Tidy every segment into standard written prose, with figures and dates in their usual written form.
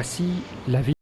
Voici la ville.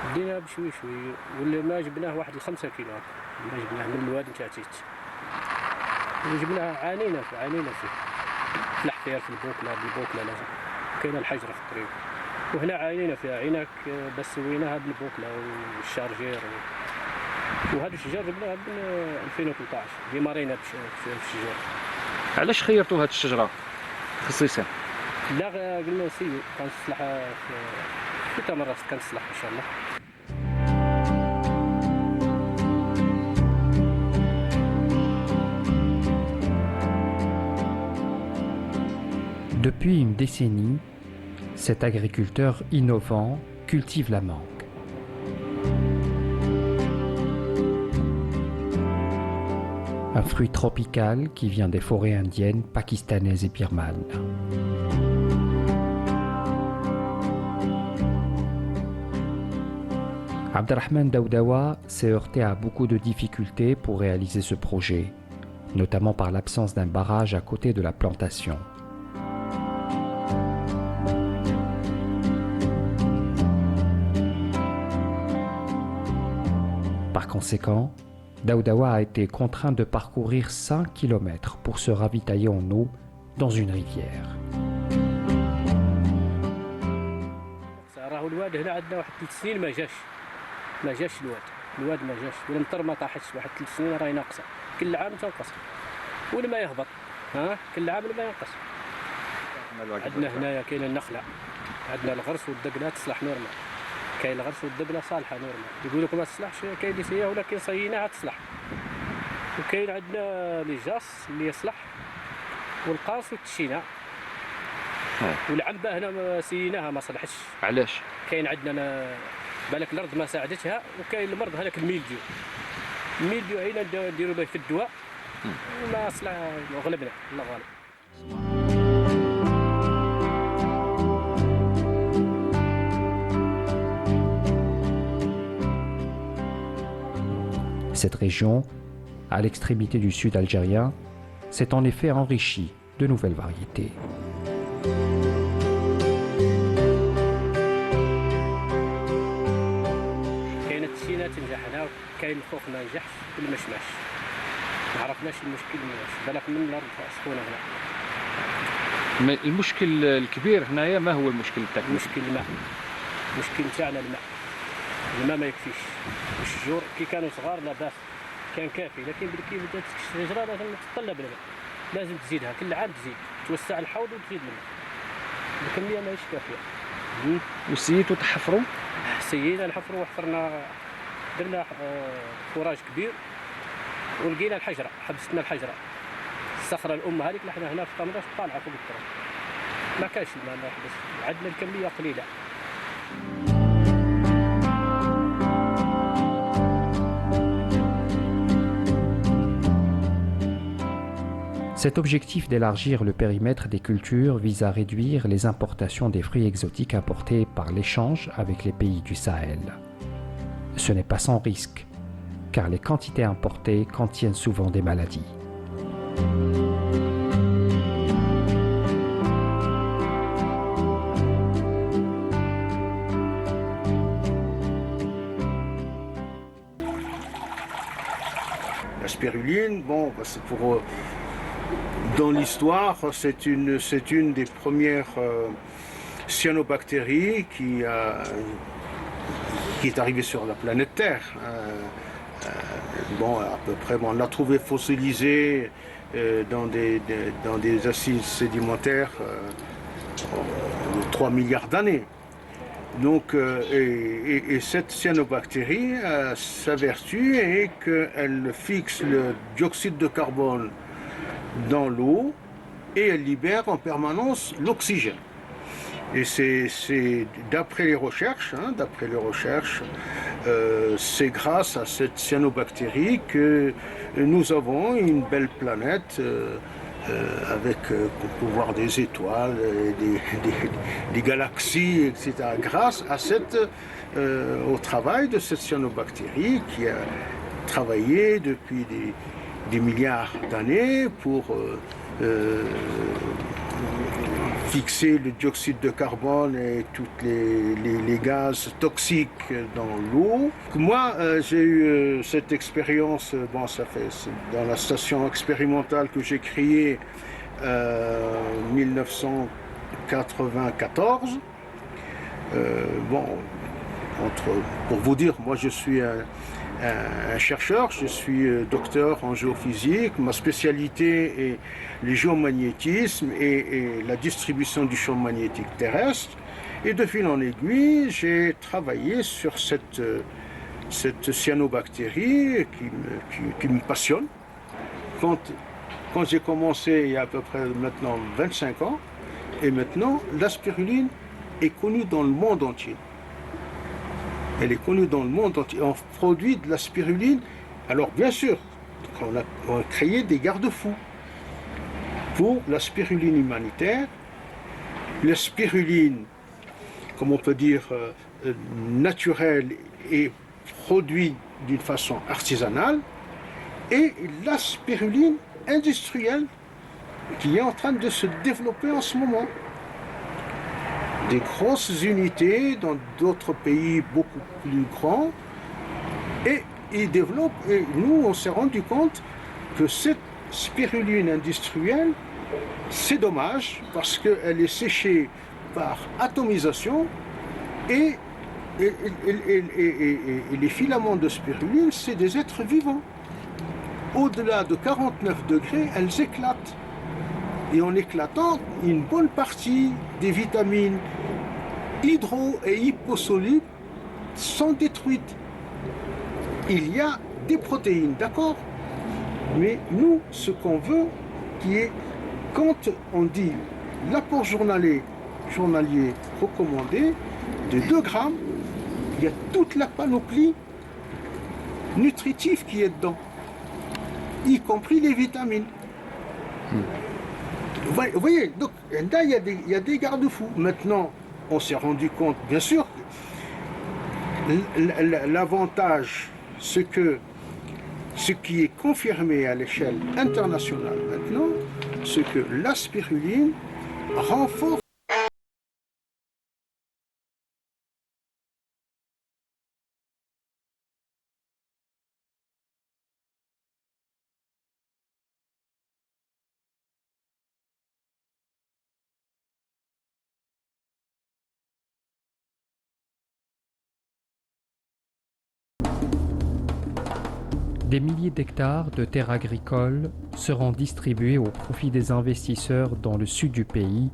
بدينا بشوي شوي واللي ما جبناه واحد ال5 كيلو ما جبناه من الواد نتاتيت وجبناه عانينا فيه في الحفير في البوكله لازم كاينه الحجره في الطريق وهنا عانينا فيها عينك بس سويناها بالبوكله والشارجير وهذا الشجر جبناه ب 2013 ديمارينا في الشجر. علاش خيرتوا هذه الشجره خصيصا؟ لا قلنا نسيو كنصلح في تمرات كنصلح ان شاء الله. Depuis une décennie, cet agriculteur innovant cultive la mangue. Un fruit tropical qui vient des forêts indiennes, pakistanaises et birmanes. Abderrahmane Daoudawa s'est heurté à beaucoup de difficultés pour réaliser ce projet, notamment par l'absence d'un barrage à côté de la plantation. Par conséquent, Daoudawa a été contraint de parcourir 5 km pour se ravitailler en eau dans une rivière. الواد هنا عندنا واحد 3 سنين ما جاش الواد ما جاش والمطر ما طاحتش واحد 3 سنين راهي ناقصه كل عام تنقص. والماء يهبط. كل عام الماء ينقص. عندنا هنايا كاين النخله، عندنا الغرس والدقله تصلح نورمال، كاين الغرس والدقله صالحه نورمال، يقول لك ما تصلحش كاين اللي فيها ولكن صيناها تصلح. وكاين عندنا لي جاس اللي يصلح، والقاص والتشينا. والعنبه هنا سيناها ما صلحتش. علاش؟ كاين عندنا بالك الارض ما ساعدتها، وكاين المرض هذاك الميلديو. الميلديو هنا نديروا به في الدواء وما صلح، غلبنا الله غالب. Cette région, à l'extrémité du sud algérien, s'est en effet enrichie de nouvelles variétés. كاين التشينات تنجح هنا، وكاين الخوخ ما نجحش والمشماش. ما عرفناش المشكل مناش، بالك من الارض سخونه هنا. المشكل الكبير هنايا ما هو المشكل تاعك؟ المشكل الماء. المشكل نتاعنا الماء ما يكفيش. الشجور كي كانوا صغار لاباس كان كافي، لكن كي بدات الشجره لازم تتطلب الماء، لازم تزيدها كل عام تزيد، توسع الحوض وتزيد الماء. الكميه ماهيش كافيه. وسيتوا تحفروا؟ سيينا نحفروا وحفرنا، درنا فراج كبير ولقينا الحجره، حبستنا الحجره. الصخره الام هذيك نحن هنا في طنجة طالعه فوق التراب. ما كانش الماء، ما حبس، عندنا الكميه قليله. Cet objectif d'élargir le périmètre des cultures vise à réduire les importations des fruits exotiques importés par l'échange avec les pays du Sahel. Ce n'est pas sans risque, car les quantités importées contiennent souvent des maladies. La spiruline, bon, c'est pour... Dans l'histoire, c'est une des premières cyanobactéries qui est arrivée sur la planète Terre. Bon, à peu près, bon, on l'a trouvée fossilisée dans des acides sédimentaires de 3 milliards d'années. Donc, et cette cyanobactérie, sa vertu est qu'elle fixe le dioxyde de carbone dans l'eau et elle libère en permanence l'oxygène. Et c'est d'après les recherches, c'est grâce à cette cyanobactérie que nous avons une belle planète avec pour voir des étoiles, des galaxies, etc. Grâce à au travail de cette cyanobactérie qui a travaillé depuis des milliards d'années pour fixer le dioxyde de carbone et tous les gaz toxiques dans l'eau. Moi, j'ai eu cette expérience, bon, ça fait dans la station expérimentale que j'ai créée en 1994. Bon, pour vous dire, moi je suis un chercheur, je suis docteur en géophysique, ma spécialité est le géomagnétisme et la distribution du champ magnétique terrestre. Et de fil en aiguille, j'ai travaillé sur cette cyanobactérie qui me passionne. Quand j'ai commencé il y a à peu près maintenant 25 ans, et maintenant la spiruline est connue dans le monde entier. Elle est connue dans le monde entier. On produit de la spiruline. Alors bien sûr, on a créé des garde-fous pour la spiruline humanitaire, la spiruline, comme on peut dire, naturelle et produite d'une façon artisanale, et la spiruline industrielle qui est en train de se développer en ce moment. Des grosses unités dans d'autres pays beaucoup plus grands, et ils développent, et nous on s'est rendu compte que cette spiruline industrielle, c'est dommage parce qu'elle est séchée par atomisation et les filaments de spiruline, c'est des êtres vivants. au-delà de 49 degrés, elles éclatent. Et en éclatant, une bonne partie des vitamines hydro- et hyposolubles sont détruites. Il y a des protéines, d'accord? Mais nous, ce qu'on veut, qui est, quand on dit l'apport journalier recommandé de 2 grammes, il y a toute la panoplie nutritive qui est dedans, y compris les vitamines. Vous voyez, donc là, il y a des garde-fous. Maintenant, on s'est rendu compte, bien sûr, l'avantage, c'est que ce qui est confirmé à l'échelle internationale maintenant, c'est que la spiruline renforce Des milliers d'hectares de terres agricoles seront distribués au profit des investisseurs dans le sud du pays,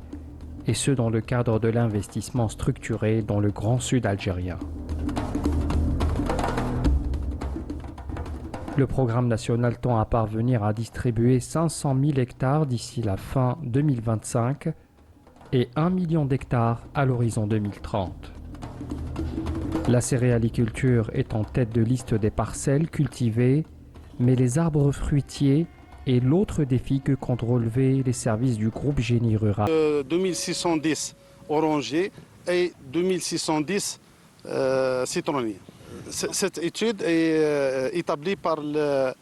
et ce dans le cadre de l'investissement structuré dans le Grand Sud algérien. Le programme national tend à parvenir à distribuer 500 000 hectares d'ici la fin 2025 et 1 million d'hectares à l'horizon 2030. La céréaliculture est en tête de liste des parcelles cultivées, mais les arbres fruitiers est l'autre défi que comptent relever les services du groupe Génie Rural. 2610 orangers et 2610 citronniers. Cette étude est établie par la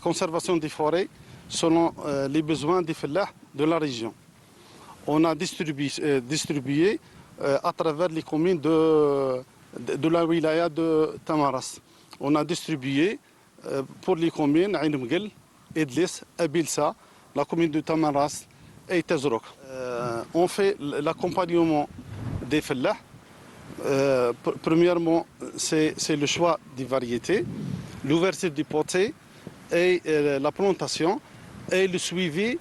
conservation des forêts selon les besoins des fellahs de la région. On a distribué à travers les communes de la wilaya de Tamaras. On a distribué pour les communes Ain Mguel, Edlis, Abilsa, la commune de Tamaras et Tazrouk. On fait l'accompagnement des fellahs. Premièrement, c'est le choix des variétés, l'ouverture des potées et la plantation et le suivi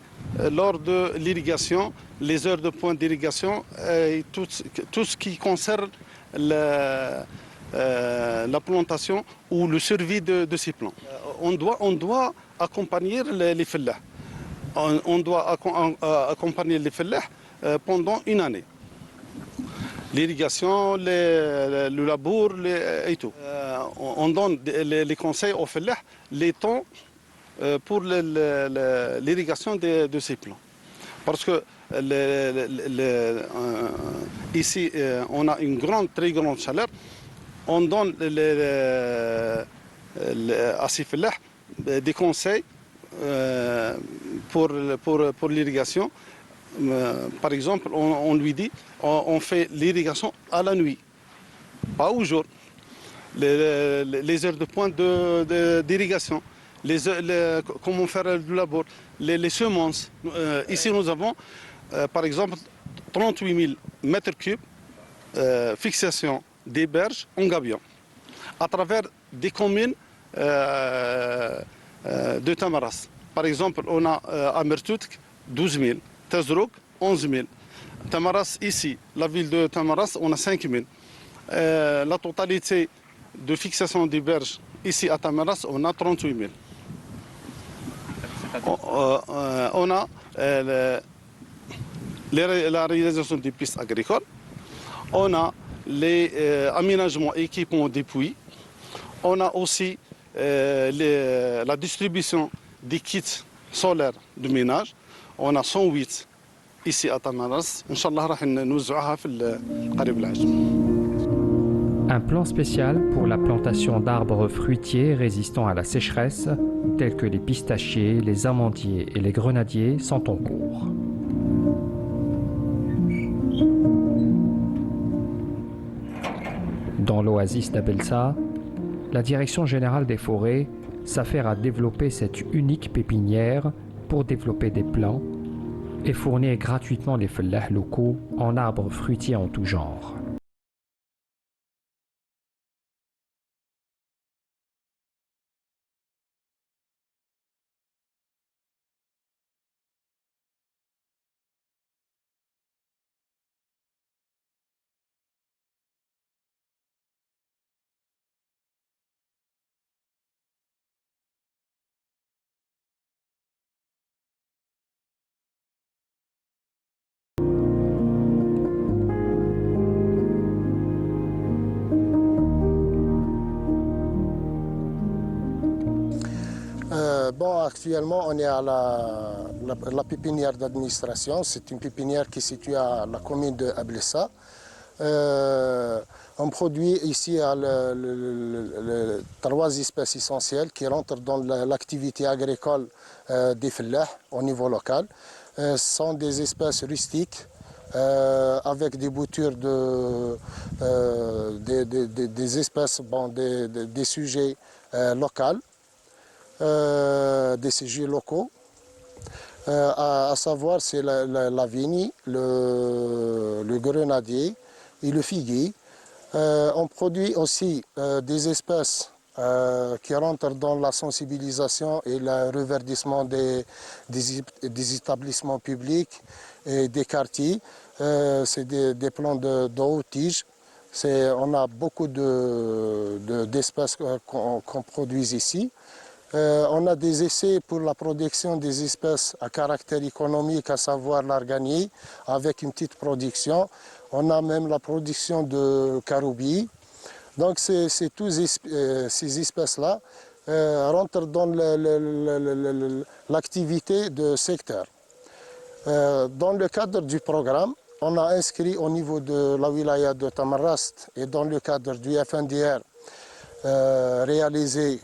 lors de l'irrigation, les heures de pointe d'irrigation et tout ce qui concerne la plantation ou le survie de ces plants. On doit accompagner les fellahs. On doit accompagner les fellahs pendant une année. L'irrigation, le labour et tout. On donne les conseils aux fellahs, les temps pour l'irrigation de ces plants. Parce que ici, on a une très grande chaleur. On donne à ces fellahs des conseils pour l'irrigation. Par exemple, on lui dit on fait l'irrigation à la nuit, pas au jour. Les heures de pointe d'irrigation, comment faire le labour, les semences. Ici, nous avons, par exemple, 38 000 mètres cubes fixation des berges en gabion à travers des communes de Tamaras. Par exemple, on a à Mertoutk 12 000, Tazrouk 11 000. Tamaras, ici, la ville de Tamaras, on a 5 000. La totalité de fixation des berges ici à Tamaras, on a 38 000. On a la réalisation des pistes agricoles. On a les aménagements et équipements des puits. On a aussi la distribution des kits solaires de ménage. On a 108 ici à Tamaras. Inch'Allah, راح نوزعها في القريب العاجل. Un plan spécial pour la plantation d'arbres fruitiers résistants à la sécheresse, tels que les pistachiers, les amandiers et les grenadiers, sont en cours. Dans l'oasis d'Abelsa, la Direction générale des forêts s'affaire à développer cette unique pépinière pour développer des plants et fournir gratuitement les fellahs locaux en arbres fruitiers en tout genre. Bon, actuellement, on est à la pépinière d'administration. C'est une pépinière qui est située à la commune de Ablessa. On produit ici trois espèces essentielles qui rentrent dans l'activité agricole des Fellah au niveau local. Ce sont des espèces rustiques avec des boutures des espèces, des sujets locaux, des sujets locaux. À savoir, c'est la vigne, le grenadier et le figuier. On produit aussi des espèces qui rentrent dans la sensibilisation et le reverdissement des établissements publics et des quartiers. C'est des plants de haute tige. On a beaucoup d'espèces qu'on produit ici. On a des essais pour la production des espèces à caractère économique, à savoir l'arganier, avec une petite production. On a même la production de caroubier. Donc tous ces espèces-là rentrent dans l'activité de secteur. Dans le cadre du programme, on a inscrit au niveau de la wilaya de Tamarrast et dans le cadre du FNDR réalisé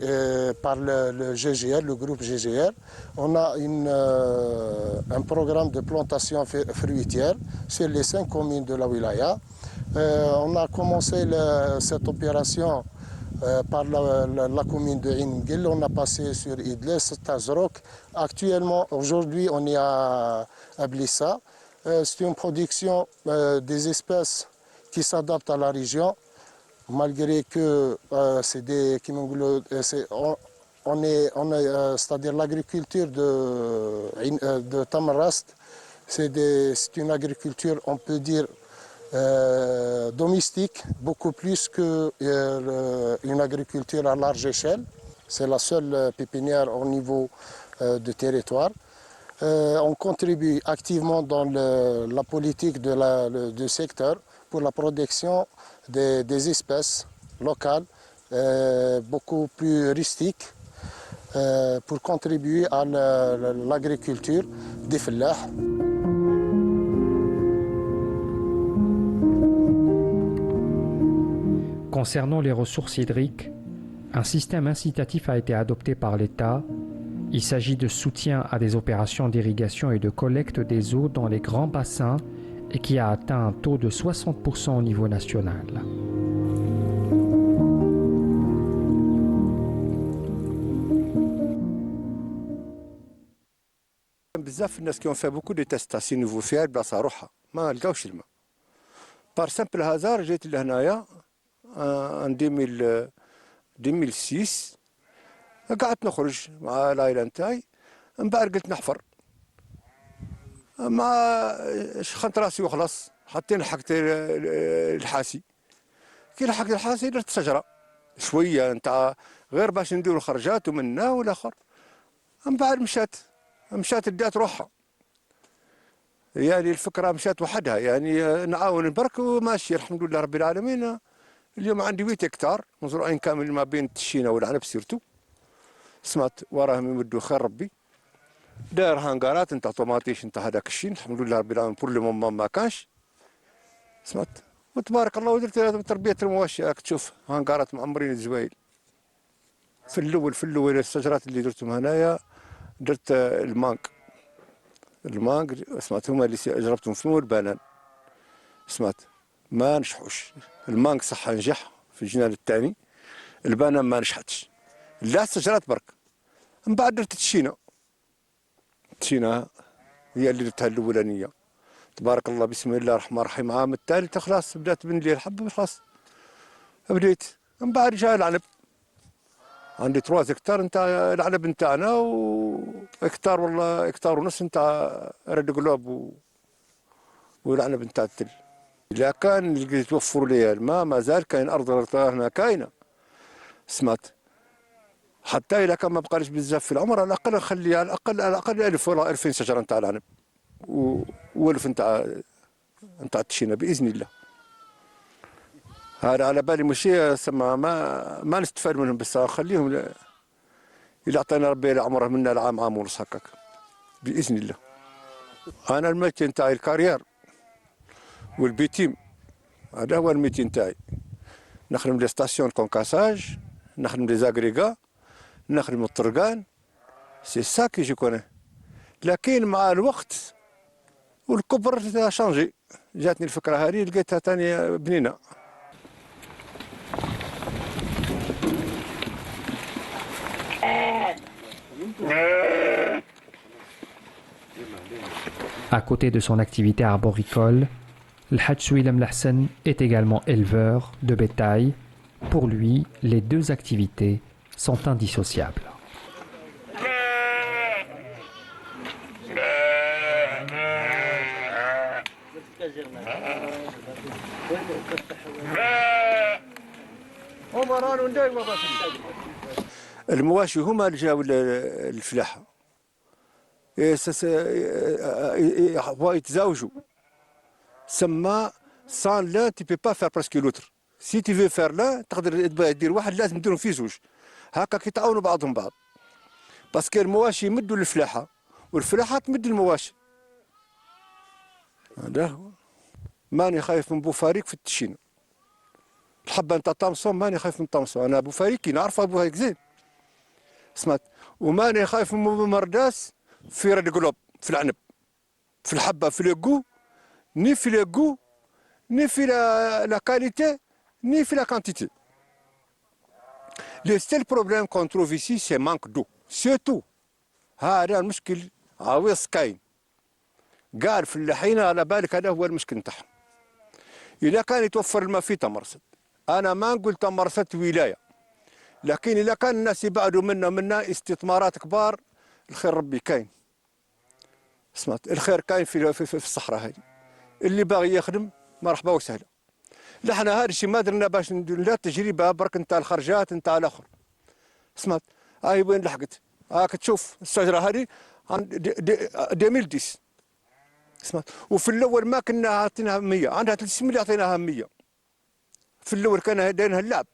par le GGR, le groupe GGR, on a un programme de plantation fruitière sur les 5 communes de la wilaya. On a commencé cette opération par la commune de Ingil, on a passé sur Idles, Tazrok. Actuellement, aujourd'hui, on est à Blissa. C'est une production des espèces qui s'adaptent à la région, malgré que c'est-à-dire l'agriculture de Tamarrast, c'est une agriculture, on peut dire, domestique, beaucoup plus qu'une agriculture à large échelle. C'est la seule pépinière au niveau du territoire. On contribue activement dans la politique du secteur pour la protection des espèces locales, beaucoup plus rustiques, pour contribuer à l'agriculture des Fellah. Concernant les ressources hydriques, un système incitatif a été adopté par l'État. Il s'agit de soutien à des opérations d'irrigation et de collecte des eaux dans les grands bassins et qui a atteint un taux de 60% au niveau national. بزاف الناس qui ont fait beaucoup de tests à ce niveau في هاي البلاصه روحها ما لقاوش الماء. بار سامبل هازار جيت لهنايا ان 2006 قعدت نخرج مع العائله نتاعي من بعد قلت نحفر ما شخنت راسي وخلاص حتى لحقت الحاسي كي لحقت الحاسي درت شجره شويه نتاع غير باش نديرو الخرجات ومنا والاخر من بعد مشات دات روحها يعني الفكره مشات وحدها يعني نعاون برك وماشي الحمد لله رب العالمين. اليوم عندي 8 هكتار مزروعين كامل ما بين التشينه والعنب سيرتو سمعت وراهم يمدوا خير ربي داير هانكارات نتاع طوماطيش نتاع هذاك الشيء الحمد لله رب العالمين بور لو مومون ما كانش سمعت وتبارك الله ودرت تربيه المواشي راك تشوف هانكارات معمرين الزوايل. في الاول الشجرات اللي درتهم هنايا درت المانك سمعت هما اللي جربتهم فيهم والبنان سمعت ما نجحوش. المانك صح نجح في الجنان الثاني البنان ما نجحتش لا الشجرات برك. من بعد درت التشينه هي اللي درتها الاولانيه تبارك الله بسم الله الرحمن الرحيم. عام الثالث خلاص بدات تبن لي الحب خلاص بديت. من بعد جاء العنب عندي 3 هكتار نتاع العنب نتاعنا وهكتار والله هكتار ونص نتاع رد قلوب والعنب نتاع التل. إذا كان يتوفروا لي الماء ما زال كاين أرض هنا كاينة سمعت حتى إذا كان ما بقالش بزاف في العمر على الأقل نخلي على الأقل 1000 ولا 2000 شجرة نتاع العنب و1000 نتاع التشينة بإذن الله. هذا على بالي ماشي ما نستفاد منهم بس نخليهم إلا عطينا ربي العمر منا العام عام ونص هكاك بإذن الله. أنا الميتي نتاعي الكارير والبيتيم، هذا هو الميتي نتاعي. نخدم لي ستاسيون كونكاساج، نخدم لي زاغريغا، نخدم الطرقان، سي سا كي جو كوني. لكن مع الوقت والكبر شانجي، جاتني الفكره هذه لقيتها ثاني بنينه. À côté de son activité arboricole, le Hadj Souilem Lahsen est également éleveur de bétail. Pour lui, les deux activités sont indissociables. المواشي هما اللي جاوا الفلاحه يتزاوجوا. سما سان لا تي بي با فير بريسك لوتر. سي تي في فير لا تقدر دير واحد لازم ديرهم فيه زوج هكا كيتعاونوا بعضهم بعض. باسكو المواشي يمدوا للفلاحه والفلاحه تمد المواشي. هذا هو. ماني خايف من بوفاريك في التشين. الحبه نتاع طامسون ماني خايف من طامسون، انا بوفاريكي نعرف ابو هيك زين. سمعت. وماني خايف من مرداس في رد قلوب في العنب في الحبه في ليغو ني في ليغو ني في لا كاليتي ني في لا كانتيتي. لو ستيل بروبليم كون تروف ايسي سي مانك دو سي تو. هذا المشكل عويص كاين كاع الفلاحين على بالك، هذا هو المشكل نتاعهم. اذا كان يتوفر الماء في تمرست، انا ما نقول تمرست ولايه، لكن اذا كان الناس يبعدوا منا استثمارات كبار، الخير ربي كاين. سمعت الخير كاين في الصحراء هذه. اللي باغي يخدم مرحبا وسهلا. لا حنا هذا الشيء ما درنا باش لا تجربه برك نتاع الخرجات نتاع الاخر. سمعت هاي وين لحقت؟ هاك تشوف الشجره هذه 2010. سمعت. وفي الاول ما كنا عاطيناها 100، عندها 300 اللي عطيناها 100. في الاول كان دايرينها اللعب.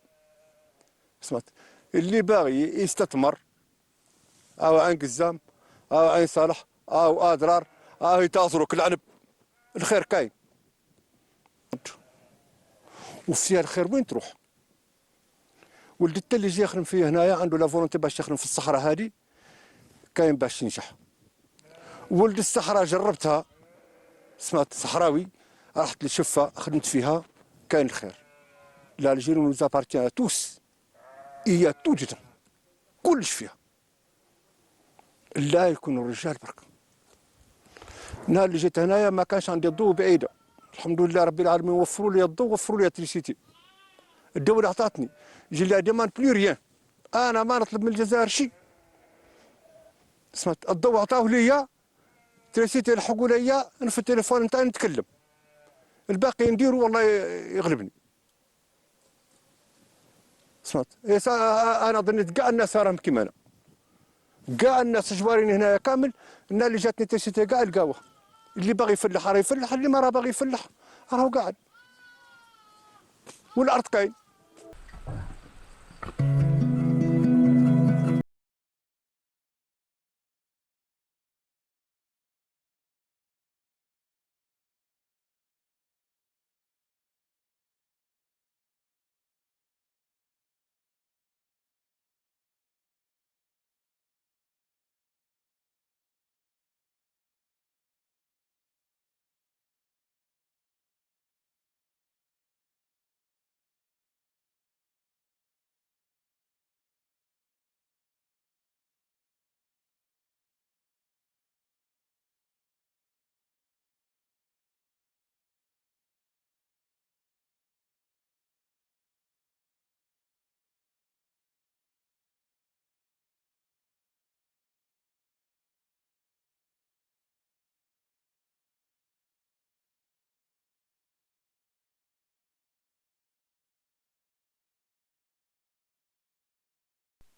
سمعت. اللي باغي يستثمر او عين قزام او عين صالح او اضرار او يتاثروا العنب، الخير كاين. وفيها الخير وين تروح؟ ولد التا اللي يجي يخدم فيه هنايا عنده لا فولونتي باش يخدم في الصحراء هذه كاين باش ينجح. ولد الصحراء جربتها، سمعت صحراوي رحت للشفه خدمت فيها كاين الخير. الجيري نو زابارتيان توس هي توجد كلش فيها. لا يكونوا الرجال برك. النهار اللي جيت هنايا ما كانش عندي الضوء بعيده، الحمد لله رب العالمين وفروا لي الضوء وفروا لي التريسيتي. الدوله عطاتني جي لا ديمان بلو ريان، انا ما نطلب من الجزائر شيء. سمعت الضوء عطاوه ليا، تريسيتي يلحقوا ليا، انا في التليفون نتاعي نتكلم، الباقي نديرو والله يغلبني. سمعت انا ظنيت كاع الناس راهم كيما انا، كاع الناس جوارين هنايا كامل، الناس اللي جاتني تريسيتي كاع لقاوه. اللي باغي يفلح راه يفلح، اللي ما راه باغي يفلح راهو قاعد. والارض كاين.